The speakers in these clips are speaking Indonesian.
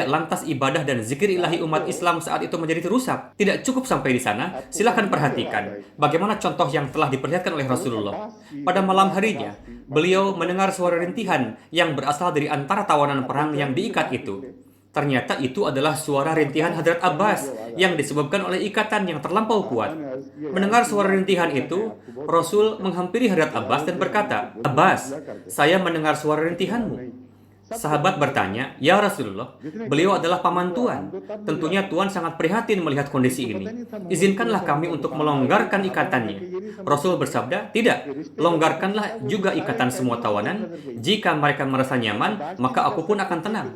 tidak lantas ibadah dan zikir ilahi umat Islam saat itu menjadi rusak? Tidak cukup sampai di sana, silakan perhatikan bagaimana contoh yang telah diperlihatkan oleh Rasulullah. Pada malam harinya, beliau mendengar suara rintihan yang berasal dari antara tawanan perang yang diikat itu. Ternyata itu adalah suara rintihan Hadrat Abbas yang disebabkan oleh ikatan yang terlampau kuat. Mendengar suara rintihan itu, Rasul menghampiri Hadrat Abbas dan berkata, "Abbas, saya mendengar suara rintihanmu." Sahabat bertanya, "Ya Rasulullah, beliau adalah paman Tuan. Tentunya Tuan sangat prihatin melihat kondisi ini. Izinkanlah kami untuk melonggarkan ikatannya." Rasul bersabda, "Tidak, longgarkanlah juga ikatan semua tawanan. Jika mereka merasa nyaman, maka aku pun akan tenang."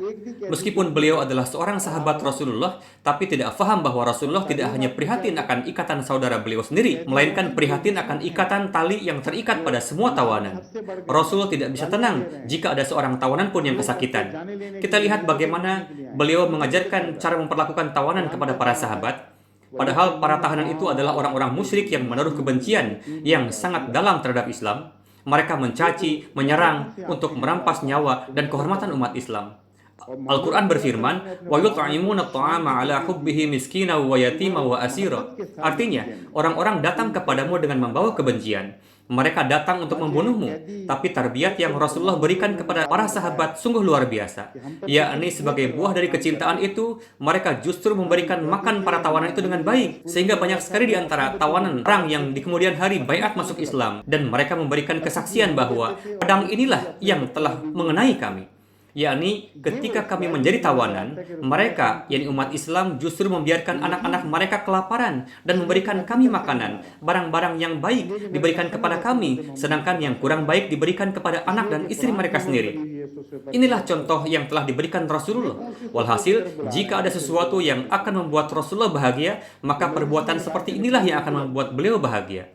Meskipun beliau adalah seorang sahabat Rasulullah, tapi tidak faham bahwa Rasulullah tidak hanya prihatin akan ikatan saudara beliau sendiri, melainkan prihatin akan ikatan tali yang terikat pada semua tawanan. Rasul tidak bisa tenang jika ada seorang tawanan pun yang kesakitan. Kita lihat bagaimana beliau mengajarkan cara memperlakukan tawanan kepada para sahabat. Padahal para tahanan itu adalah orang-orang musyrik yang menaruh kebencian yang sangat dalam terhadap Islam. Mereka mencaci, menyerang untuk merampas nyawa dan kehormatan umat Islam. Al-Quran berfirman, "Wa yut'imuna at-ta'ama 'ala hubbihi miskina wa yatima wa asira." Artinya, orang-orang datang kepadamu dengan membawa kebencian. Mereka datang untuk membunuhmu, tapi tarbiyat yang Rasulullah berikan kepada para sahabat sungguh luar biasa. Yakni sebagai buah dari kecintaan itu, mereka justru memberikan makan para tawanan itu dengan baik, sehingga banyak sekali di antara tawanan perang yang di kemudian hari baiat masuk Islam, dan mereka memberikan kesaksian bahwa pedang inilah yang telah mengenai kami. Yakni ketika kami menjadi tawanan, mereka, yakni umat Islam, justru membiarkan anak-anak mereka kelaparan dan memberikan kami makanan. Barang-barang yang baik diberikan kepada kami, sedangkan yang kurang baik diberikan kepada anak dan istri mereka sendiri. Inilah contoh yang telah diberikan Rasulullah. Walhasil, jika ada sesuatu yang akan membuat Rasulullah bahagia, maka perbuatan seperti inilah yang akan membuat beliau bahagia.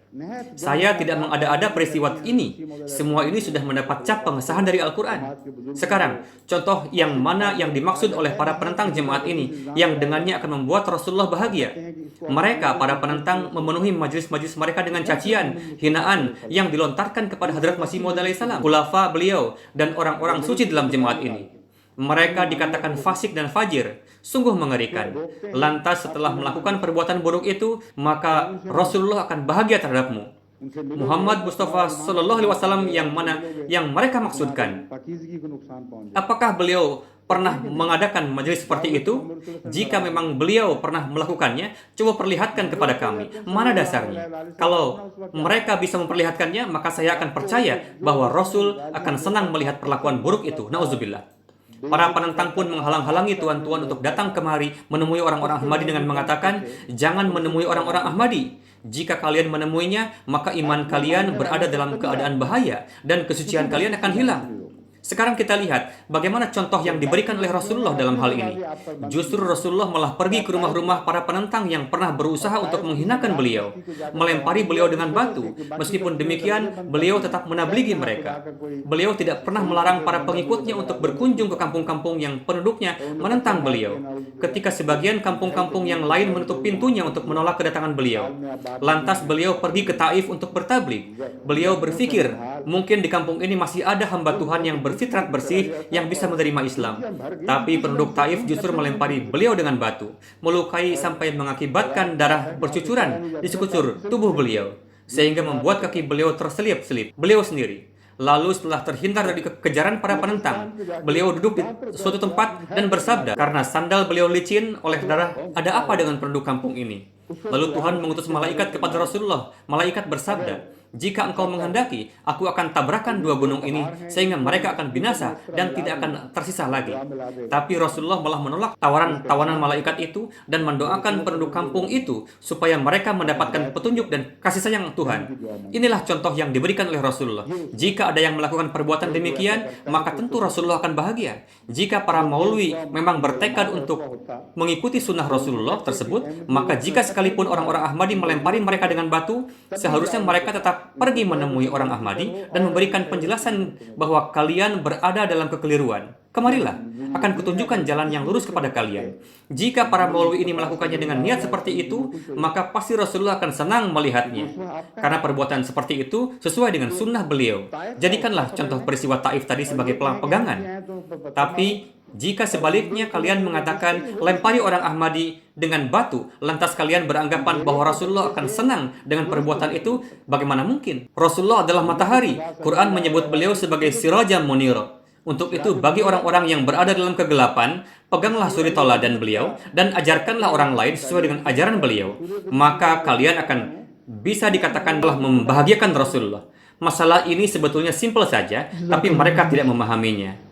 Saya tidak mengada-ada peristiwa ini. Semua ini sudah mendapat cap pengesahan dari Al-Quran. Sekarang, contoh yang mana yang dimaksud oleh para penentang jemaat ini, yang dengannya akan membuat Rasulullah bahagia? Mereka, para penentang, memenuhi majelis-majelis mereka dengan cacian, hinaan yang dilontarkan kepada Hadrat Masih Maud alaihissalam, khulafa beliau, dan orang-orang suci dalam jemaat ini. Mereka dikatakan fasik dan fajir. Sungguh mengerikan. Lantas setelah melakukan perbuatan buruk itu, maka Rasulullah akan bahagia terhadapmu. Muhammad Mustafa Sallallahu Alaihi Wasallam yang mana yang mereka maksudkan? Apakah beliau pernah mengadakan majelis seperti itu? Jika memang beliau pernah melakukannya, coba perlihatkan kepada kami. Mana dasarnya? Kalau mereka bisa memperlihatkannya, maka saya akan percaya bahwa Rasul akan senang melihat perlakuan buruk itu. Nauzubillah. Para penentang pun menghalang-halangi tuan-tuan untuk datang kemari menemui orang-orang Ahmadi dengan mengatakan, "Jangan menemui orang-orang Ahmadi. Jika kalian menemuinya, maka iman kalian berada dalam keadaan bahaya dan kesucian kalian akan hilang." Sekarang kita lihat bagaimana contoh yang diberikan oleh Rasulullah dalam hal ini. Justru Rasulullah malah pergi ke rumah-rumah para penentang yang pernah berusaha untuk menghinakan beliau, melempari beliau dengan batu. Meskipun demikian, beliau tetap menabligi mereka. Beliau tidak pernah melarang para pengikutnya untuk berkunjung ke kampung-kampung yang penduduknya menentang beliau. Ketika sebagian kampung-kampung yang lain menutup pintunya untuk menolak kedatangan beliau, lantas beliau pergi ke Taif untuk bertabligh. Beliau berpikir, mungkin di kampung ini masih ada hamba Tuhan yang berfitrat bersih yang bisa menerima Islam. Tapi penduduk Taif justru melempari beliau dengan batu, melukai sampai mengakibatkan darah bercucuran di sekujur tubuh beliau, sehingga membuat kaki beliau terselip-selip beliau sendiri. Lalu setelah terhindar dari kejaran para penentang, beliau duduk di suatu tempat dan bersabda, karena sandal beliau licin oleh darah, "Ada apa dengan penduduk kampung ini?" Lalu Tuhan mengutus malaikat kepada Rasulullah. Malaikat bersabda, "Jika engkau menghendaki, aku akan tabrakan dua gunung ini sehingga mereka akan binasa dan tidak akan tersisa lagi." Tapi Rasulullah malah menolak tawaran malaikat itu dan mendoakan penduduk kampung itu supaya mereka mendapatkan petunjuk dan kasih sayang Tuhan. Inilah contoh yang diberikan oleh Rasulullah. Jika ada yang melakukan perbuatan demikian, maka tentu Rasulullah akan bahagia. Jika para maulwi memang bertekad untuk mengikuti sunnah Rasulullah tersebut, maka jika sekalipun orang-orang Ahmadi melempari mereka dengan batu, seharusnya mereka tetap pergi menemui orang Ahmadi dan memberikan penjelasan bahwa kalian berada dalam kekeliruan. Kemarilah, akan kutunjukkan jalan yang lurus kepada kalian. Jika para maulwi ini melakukannya dengan niat seperti itu, maka pasti Rasulullah akan senang melihatnya. Karena perbuatan seperti itu sesuai dengan sunnah beliau. Jadikanlah contoh peristiwa Taif tadi sebagai pegangan. Tapi jika sebaliknya kalian mengatakan lempari orang Ahmadi dengan batu, lantas kalian beranggapan bahwa Rasulullah akan senang dengan perbuatan itu, bagaimana mungkin? Rasulullah adalah matahari. Quran menyebut beliau sebagai sirajam munir. Untuk itu, bagi orang-orang yang berada dalam kegelapan, peganglah suri tauladan beliau dan ajarkanlah orang lain sesuai dengan ajaran beliau. Maka kalian akan bisa dikatakan telah membahagiakan Rasulullah. Masalah ini sebetulnya simpel saja, tapi mereka tidak memahaminya.